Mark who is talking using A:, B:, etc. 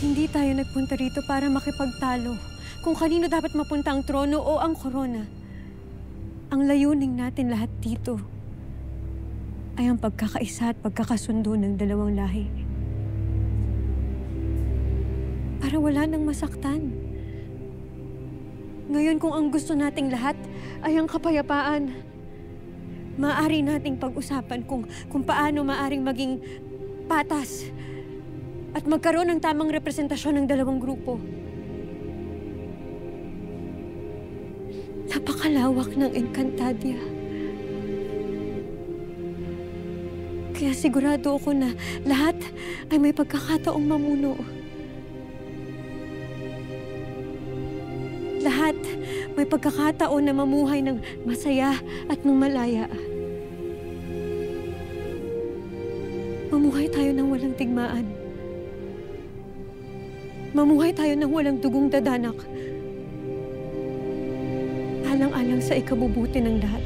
A: Hindi tayo nagpunta rito para makipagtalo kung kanino dapat mapunta ang trono o ang korona. Ang layunin natin lahat dito ay ang pagkakaisa at pagkakasundo ng dalawang lahi. Para wala nang masaktan. Ngayon kung ang gusto nating lahat ay ang kapayapaan, maaari nating pag-usapan kung paano maaring maging patas at magkaroon ng tamang representasyon ng dalawang grupo. Napakalawak ng Encantadia. Kaya sigurado ako na lahat ay may pagkakataong mamuno. Lahat may pagkakataon na mamuhay ng masaya at ng malaya. Mamuhay tayo ng walang tigmaan. Mamuhay tayo ng walang dugong dadanak. Alang-alang sa ikabubuti ng lahat.